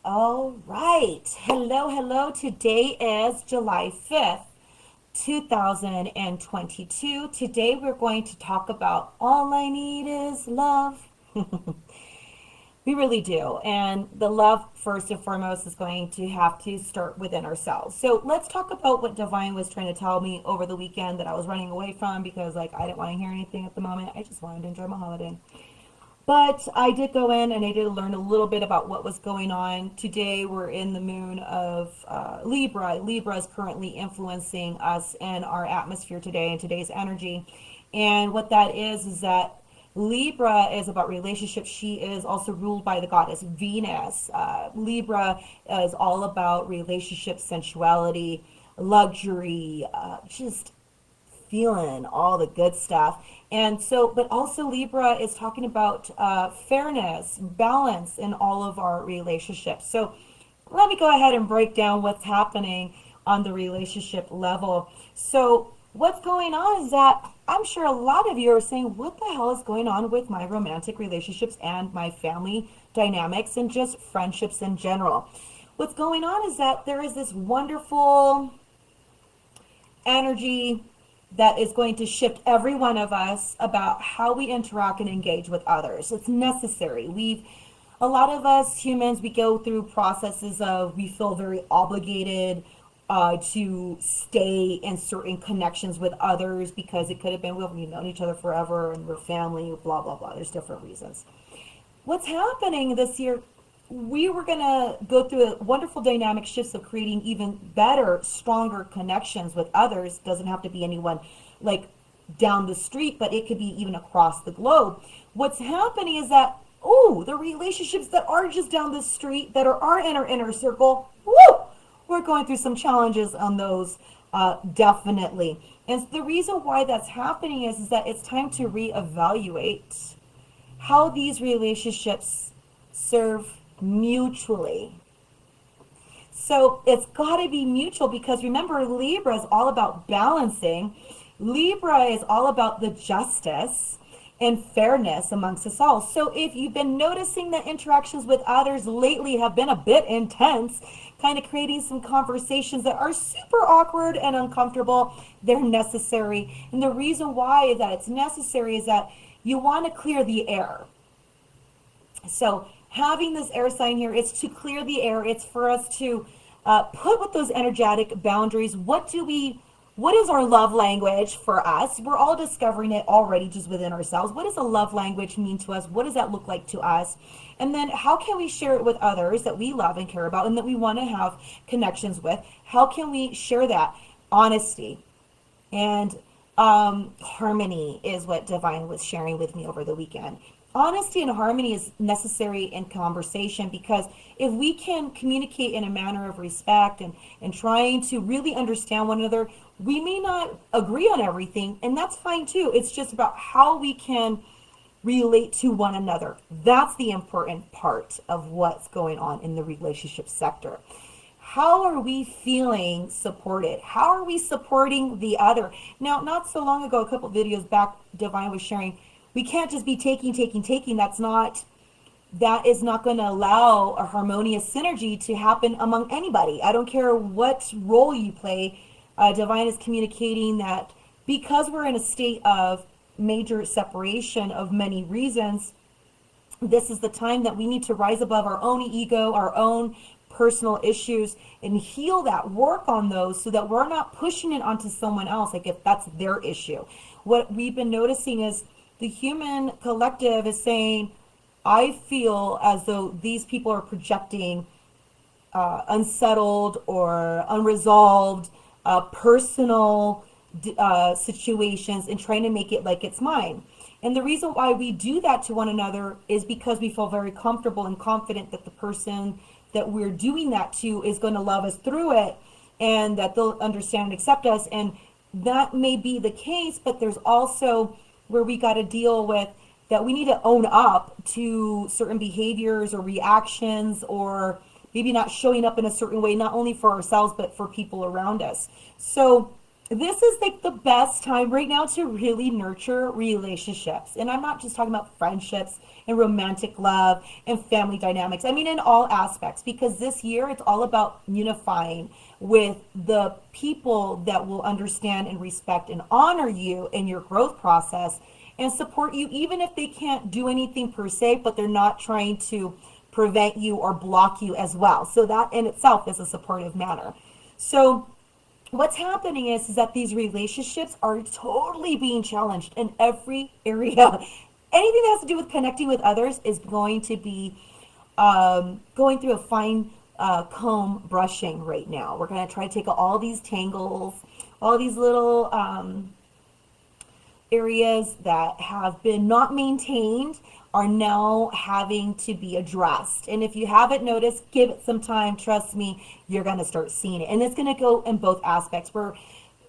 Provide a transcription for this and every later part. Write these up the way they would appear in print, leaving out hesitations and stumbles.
All right. Hello, hello. Today is July 5th, 2022. Today we're going to talk about all I need is love. We really do. And the love, first and foremost, is going to have to start within ourselves. So let's talk about what Divine was trying to tell me over the weekend that I was running away from because, like, I didn't want to hear anything at the moment. I just wanted to enjoy my holiday. But I did go in and I did learn a little bit about what was going on. Today we're in the moon of Libra. Libra is currently influencing us and our atmosphere today and today's energy. And what that is that Libra is about relationships. She is also ruled by the goddess Venus. Libra is all about relationships, sensuality, luxury, just feeling all the good stuff. And so, but also Libra is talking about fairness, balance in all of our relationships. So let me go ahead and break down what's happening on the relationship level. So what's going on is that I'm sure a lot of you are saying, what the hell is going on with my romantic relationships and my family dynamics and just friendships in general? What's going on is that there is this wonderful energy that is going to shift every one of us about how we interact and engage with others. It's necessary. A lot of us humans, we go through processes of, we feel very obligated to stay in certain connections with others because it could have been, well, we've known each other forever and we're family, blah, blah, blah. There's different reasons. What's happening this year, we were going to go through a wonderful dynamic shifts of creating even better, stronger connections with others. Doesn't have to be anyone like down the street, but it could be even across the globe. What's happening is that, the relationships that are just down the street, that are in our inner circle, we're going through some challenges on those, definitely. And the reason why that's happening is that it's time to reevaluate how these relationships serve mutually. So it's got to be mutual because remember, Libra is all about balancing. Libra is all about the justice and fairness amongst us all. So if you've been noticing that interactions with others lately have been a bit intense, kind of creating some conversations that are super awkward and uncomfortable, they're necessary. And the reason why that it's necessary is that you want to clear the air. So having this air sign here, it's to clear the air. It's for us to put with those energetic boundaries. What is our love language for us? We're all discovering it already just within ourselves. What does a love language mean to us? What does that look like to us? And then how can we share it with others that we love and care about and that we want to have connections with? How can we share that? Honesty and harmony is what Divine was sharing with me over the weekend. Honesty and harmony is necessary in conversation because if we can communicate in a manner of respect and trying to really understand one another, we may not agree on everything, and that's fine too. It's just about how we can relate to one another. That's the important part of what's going on in the relationship sector. How are we feeling supported? How are we supporting the other? Now, not so long ago, a couple videos back, Divine was sharing, we can't just be taking. That is not going to allow a harmonious synergy to happen among anybody. I don't care what role you play. Divine is communicating that because we're in a state of major separation of many reasons, this is the time that we need to rise above our own ego, our own personal issues, and heal that, work on those so that we're not pushing it onto someone else, like if that's their issue. What we've been noticing is the human collective is saying, I feel as though these people are projecting unsettled or unresolved personal situations and trying to make it like it's mine. And the reason why we do that to one another is because we feel very comfortable and confident that the person that we're doing that to is going to love us through it and that they'll understand and accept us. And that may be the case, but there's also where we got to deal with that we need to own up to certain behaviors or reactions or maybe not showing up in a certain way, not only for ourselves, but for people around us. So this is like the best time right now to really nurture relationships. And I'm not just talking about friendships and romantic love and family dynamics. I mean, in all aspects, because this year it's all about unifying with the people that will understand and respect and honor you in your growth process and support you, even if they can't do anything per se, but they're not trying to prevent you or block you as well. So that in itself is a supportive manner. So what's happening is that these relationships are totally being challenged in every area. Anything that has to do with connecting with others is going to be going through a fine comb brushing right now. We're going to try to take all these tangles, all these little areas that have been not maintained are now having to be addressed. And if you haven't noticed, give it some time. Trust me, you're going to start seeing it. And it's going to go in both aspects. Where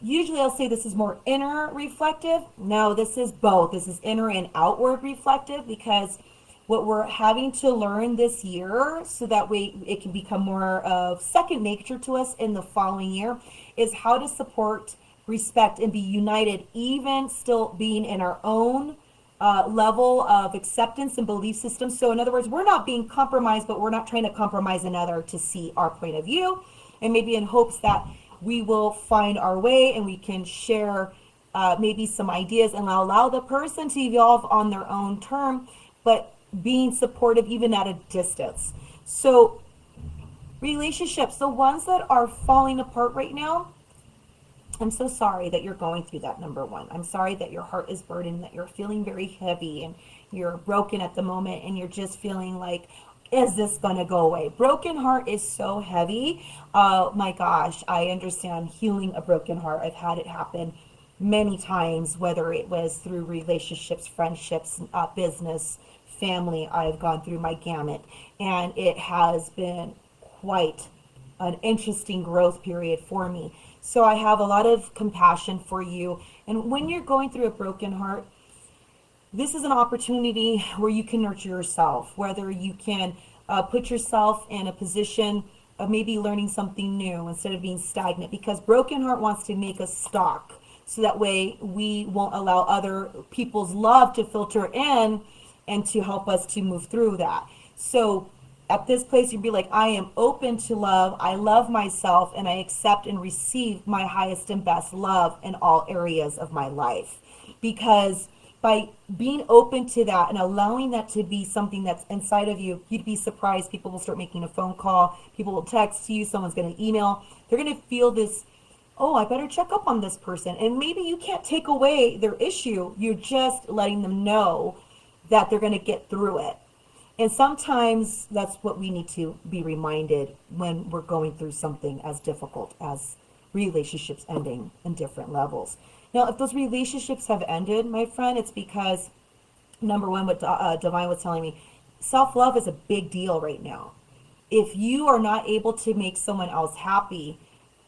usually I'll say this is more inner reflective. No, this is both. This is inner and outward reflective, because what we're having to learn this year, so that way it can become more of second nature to us in the following year, is how to support, respect, and be united, even still being in our own level of acceptance and belief system. So in other words, we're not being compromised, but we're not trying to compromise another to see our point of view, and maybe in hopes that we will find our way and we can share maybe some ideas and allow the person to evolve on their own term, but being supportive even at a distance. So relationships, the ones that are falling apart right now, I'm so sorry that you're going through that, number one. I'm sorry that your heart is burdened, that you're feeling very heavy and you're broken at the moment and you're just feeling like, is this going to go away? Broken heart is so heavy. My gosh, I understand healing a broken heart. I've had it happen many times, whether it was through relationships, friendships, business, family. I've gone through my gamut, and it has been quite an interesting growth period for me. So I have a lot of compassion for you. And when you're going through a broken heart, this is an opportunity where you can nurture yourself, whether you can put yourself in a position of maybe learning something new instead of being stagnant, because broken heart wants to make us stuck. So that way we won't allow other people's love to filter in and to help us to move through that. So at this place, you'd be like, I am open to love. I love myself, and I accept and receive my highest and best love in all areas of my life. Because by being open to that and allowing that to be something that's inside of you, you'd be surprised. People will start making a phone call. People will text you. Someone's going to email. They're going to feel this, oh, I better check up on this person. And maybe you can't take away their issue. You're just letting them know that they're going to get through it. And sometimes that's what we need to be reminded when we're going through something as difficult as relationships ending in different levels. Now, if those relationships have ended, my friend, it's because, number one, what Divine was telling me, self-love is a big deal right now. If you are not able to make someone else happy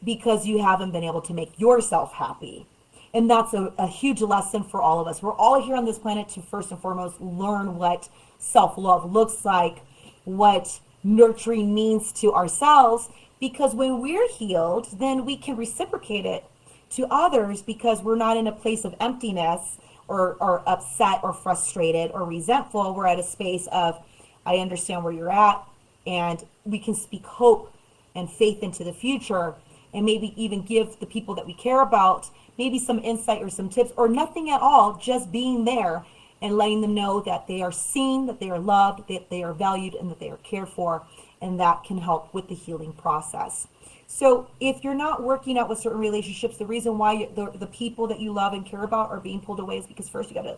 because you haven't been able to make yourself happy, and that's a huge lesson for all of us. We're all here on this planet to first and foremost learn what self-love looks like, what nurturing means to ourselves, because when we're healed, then we can reciprocate it to others, because we're not in a place of emptiness or upset or frustrated or resentful. We're at a space of, I understand where you're at, and we can speak hope and faith into the future, and maybe even give the people that we care about maybe some insight or some tips, or nothing at all, just being there and letting them know that they are seen, that they are loved, that they are valued, and that they are cared for, and that can help with the healing process. So if you're not working out with certain relationships, the reason why the people that you love and care about are being pulled away is because first you got to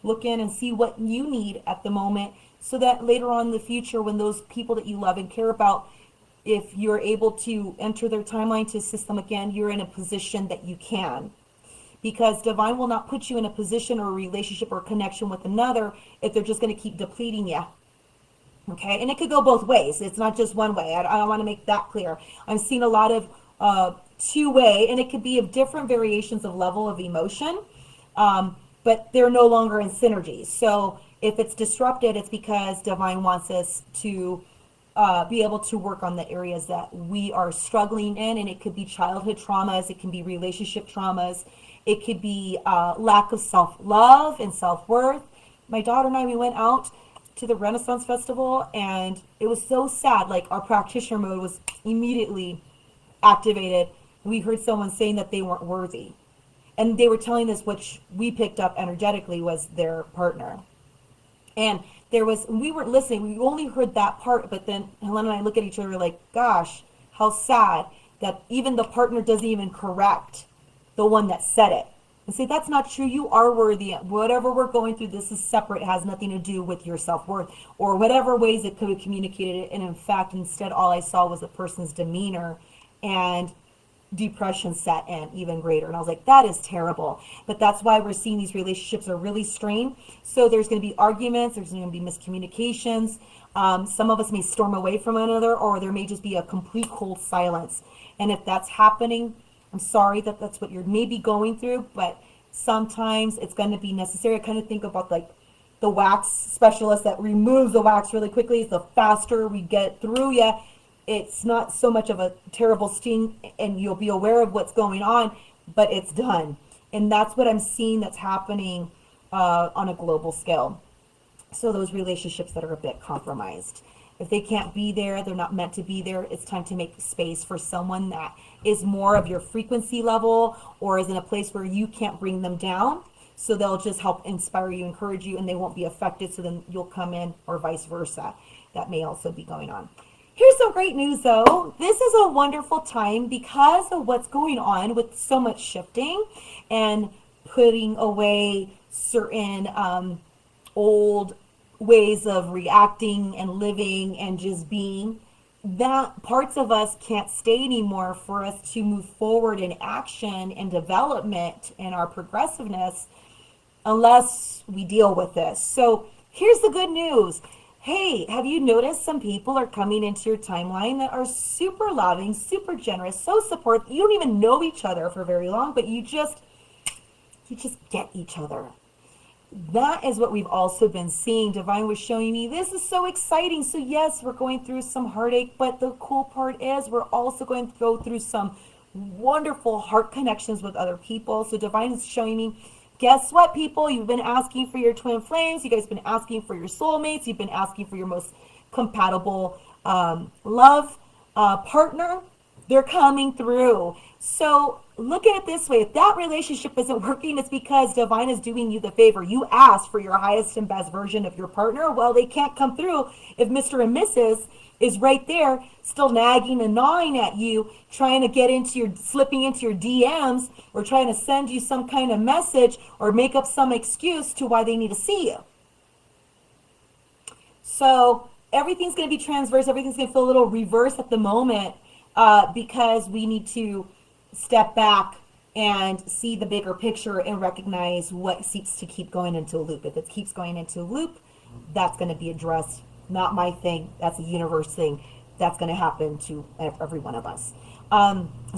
look in and see what you need at the moment, so that later on in the future, when those people that you love and care about, if you're able to enter their timeline to assist them again, you're in a position that you can. Because Divine will not put you in a position or a relationship or connection with another if they're just going to keep depleting you. Okay? And it could go both ways. It's not just one way. I want to make that clear. I'm seeing a lot of two-way, and it could be of different variations of level of emotion, but they're no longer in synergy. So if it's disrupted, it's because Divine wants us to be able to work on the areas that we are struggling in. And it could be childhood traumas, it can be relationship traumas, it could be lack of self-love and self-worth. My daughter and I, we went out to the Renaissance Festival, and it was so sad. Like, our practitioner mode was immediately activated. We heard someone saying that they weren't worthy. And they were telling us, which we picked up energetically, was their partner. And we weren't listening. We only heard that part, but then Helena and I look at each other like, gosh, how sad that even the partner doesn't even correct the one that said it. And say, that's not true. You are worthy. Whatever we're going through, this is separate. It has nothing to do with your self-worth, or whatever ways it could have communicated it. And in fact, instead, all I saw was the person's demeanor, and depression set in even greater. And I was like, that is terrible. But that's why we're seeing these relationships are really strained. So there's going to be arguments. There's going to be miscommunications. Some of us may storm away from one another, or there may just be a complete cold silence. And if that's happening, I'm sorry that that's what you're maybe going through, but sometimes it's going to be necessary. I kind of think about like the wax specialist that removes the wax really quickly. The faster we get through you, it's not so much of a terrible sting, and you'll be aware of what's going on, but it's done. And that's what I'm seeing that's happening on a global scale. So those relationships that are a bit compromised, if they can't be there, they're not meant to be there, it's time to make space for someone that is more of your frequency level, or is in a place where you can't bring them down. So they'll just help inspire you, encourage you, and they won't be affected. So then you'll come in, or vice versa. That may also be going on. Here's some great news though. This is a wonderful time because of what's going on with so much shifting and putting away certain old ways of reacting and living and just being. That parts of us can't stay anymore for us to move forward in action and development and our progressiveness unless we deal with this. So here's the good news. Hey, have you noticed some people are coming into your timeline that are super loving, super generous, so supportive? You don't even know each other for very long, but you just get each other. That is what we've also been seeing. Divine was showing me this is so exciting. So yes, we're going through some heartache, but the cool part is we're also going to go through some wonderful heart connections with other people. So Divine is showing me, guess what, people? You've been asking for your twin flames. You guys have been asking for your soulmates. You've been asking for your most compatible love partner. They're coming through. So look at it this way. If that relationship isn't working, it's because Divine is doing you the favor. You asked for your highest and best version of your partner. Well, they can't come through if Mr. and Mrs. is right there still nagging and gnawing at you, trying to get into your, slipping into your DMs, or trying to send you some kind of message or make up some excuse to why they need to see you. So everything's going to be transverse. Everything's going to feel a little reverse at the moment because we need to step back and see the bigger picture and recognize what seeks to keep going into a loop. If it keeps going into a loop, that's going to be addressed. Not my thing. That's a universe thing. That's going to happen to every one of us.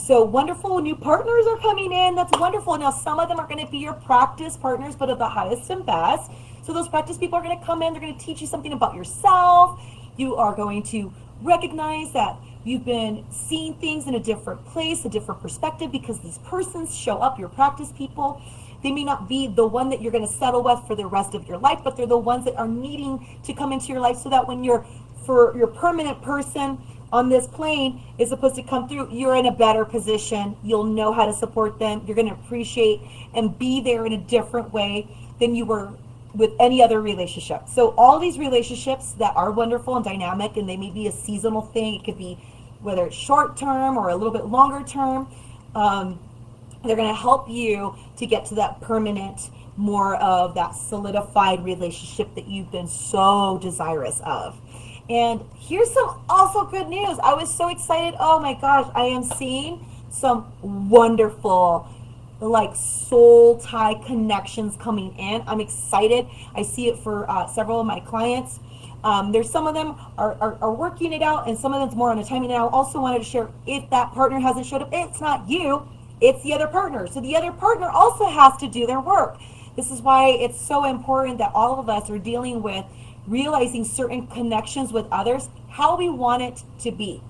So wonderful new partners are coming in. That's wonderful. Now, some of them are going to be your practice partners, but of the highest and best. So those practice people are going to come in. They're going to teach you something about yourself. You are going to recognize that you've been seeing things in a different place, a different perspective, because these persons show up, your practice people. They may not be the one that you're going to settle with for the rest of your life, but they're the ones that are needing to come into your life so that when you're, for your permanent person on this plane is supposed to come through, you're in a better position. You'll know how to support them. You're going to appreciate and be there in a different way than you were with any other relationship. So all these relationships that are wonderful and dynamic, and they may be a seasonal thing, it could be whether it's short term or a little bit longer term, they're going to help you to get to that permanent, more of that solidified relationship that you've been so desirous of. And here's some also good news. I was so excited. Oh my gosh, I am seeing some wonderful like soul tie connections coming in. I'm excited. I see it for several of my clients. There's some of them are working it out, and some of them's more on a timing. And I also wanted to share, if that partner hasn't showed up, it's not you, it's the other partner. So the other partner also has to do their work. This is why it's so important that all of us are dealing with realizing certain connections with others, how we want it to be.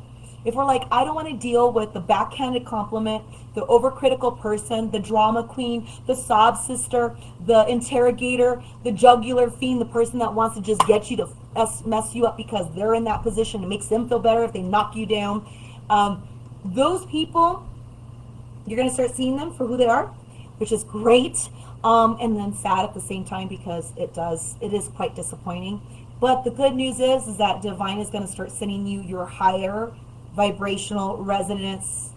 If we're like, I don't want to deal with the backhanded compliment, the overcritical person, the drama queen, the sob sister, the interrogator, the jugular fiend, the person that wants to just get you to mess you up because they're in that position. It makes them feel better if they knock you down. Those people, you're going to start seeing them for who they are, which is great. And then sad at the same time, because it is quite disappointing. But the good news is that divine is going to start sending you your higher vibrational resonance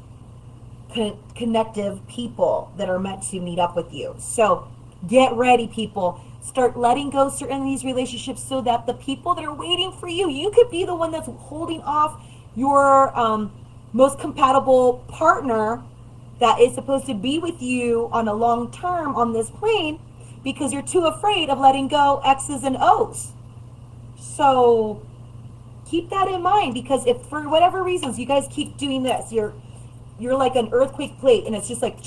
connective people that are meant to meet up with you. So get ready, people. Start letting go certain of these relationships so that the people that are waiting for you, you could be the one that's holding off your most compatible partner that is supposed to be with you on a long term on this plane, because you're too afraid of letting go X's and O's. So keep that in mind, because if for whatever reasons you guys keep doing this, you're like an earthquake plate, and it's just like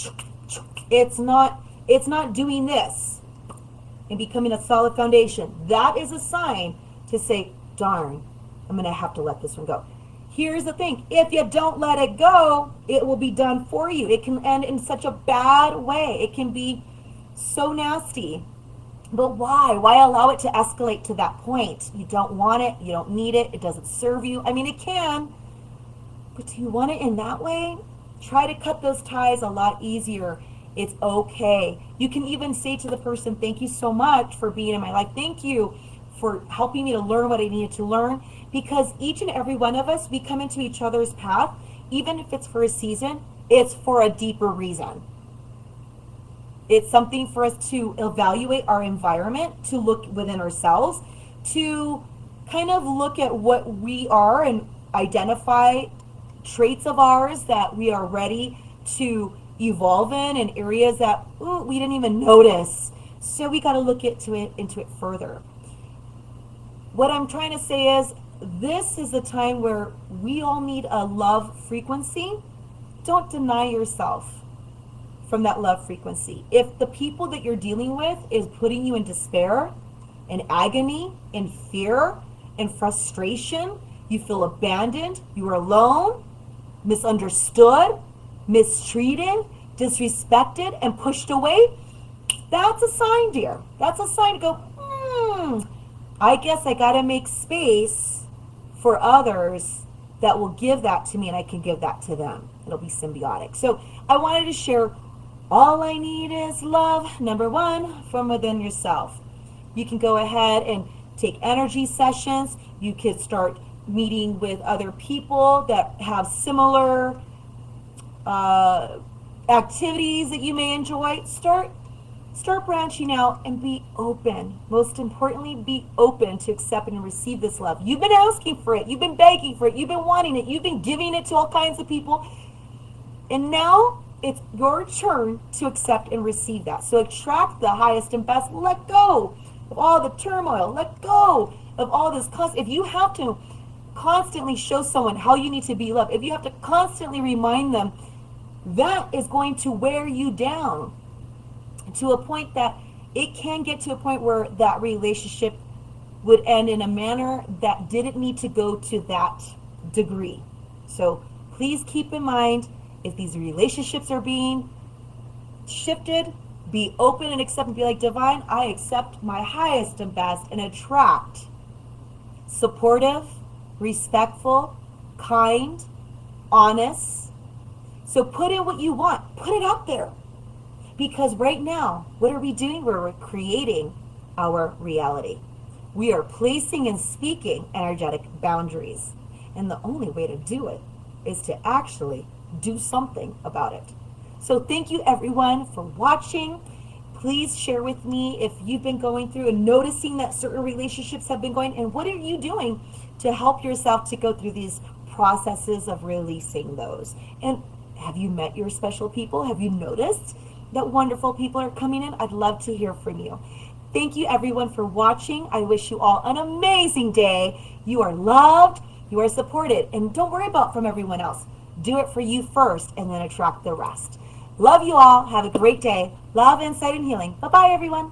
it's not doing this and becoming a solid foundation. That is a sign to say, darn, I'm gonna have to let this one go. Here's the thing, if you don't let it go, it will be done for you. It can end in such a bad way. It can be so nasty. But why? Why allow it to escalate to that point? You don't want it. You don't need it. It doesn't serve you. I mean, it can. But do you want it in that way? Try to cut those ties a lot easier. It's okay. You can even say to the person, thank you so much for being in my life. Thank you for helping me to learn what I needed to learn. Because each and every one of us, we come into each other's path, even if it's for a season, it's for a deeper reason. It's something for us to evaluate our environment, to look within ourselves, to kind of look at what we are and identify traits of ours that we are ready to evolve in, and areas that we didn't even notice. So we got to look into it further. What I'm trying to say is, this is a time where we all need a love frequency. Don't deny yourself from that love frequency. If the people that you're dealing with is putting you in despair, in agony, in fear, in frustration, you feel abandoned, you are alone, misunderstood, mistreated, disrespected, and pushed away, that's a sign, dear. That's a sign to go, I guess I got to make space for others that will give that to me, and I can give that to them. It'll be symbiotic. So I wanted to share, all I need is love, number one, from within yourself. You can go ahead and take energy sessions. You could start meeting with other people that have similar activities that you may enjoy. Start branching out and be open. Most importantly, be open to accept and receive this love. You've been asking for it. You've been begging for it. You've been wanting it. You've been giving it to all kinds of people. And now it's your turn to accept and receive that. So attract the highest and best. Let go of all the turmoil. Let go of all this. If you have to constantly show someone how you need to be loved, if you have to constantly remind them, that is going to wear you down to a point that it can get to a point where that relationship would end in a manner that didn't need to go to that degree. So please keep in mind, if these relationships are being shifted, be open and accept and be like, divine, I accept my highest and best, and attract supportive, respectful, kind, honest. So put in what you want. Put it out there. Because right now, what are we doing? We're creating our reality. We are placing and speaking energetic boundaries. And the only way to do it is to actually do something about it. So thank you everyone for watching. Please share with me if you've been going through and noticing that certain relationships have been going, and what are you doing to help yourself to go through these processes of releasing those. And have you met your special people? Have you noticed that wonderful people are coming in? I'd love to hear from you. Thank you everyone for watching. I wish you all an amazing day. You are loved, you are supported, and don't worry about from everyone else. Do it for you first and then attract the rest. Love you all. Have a great day. Love, insight, and healing. Bye-bye, everyone.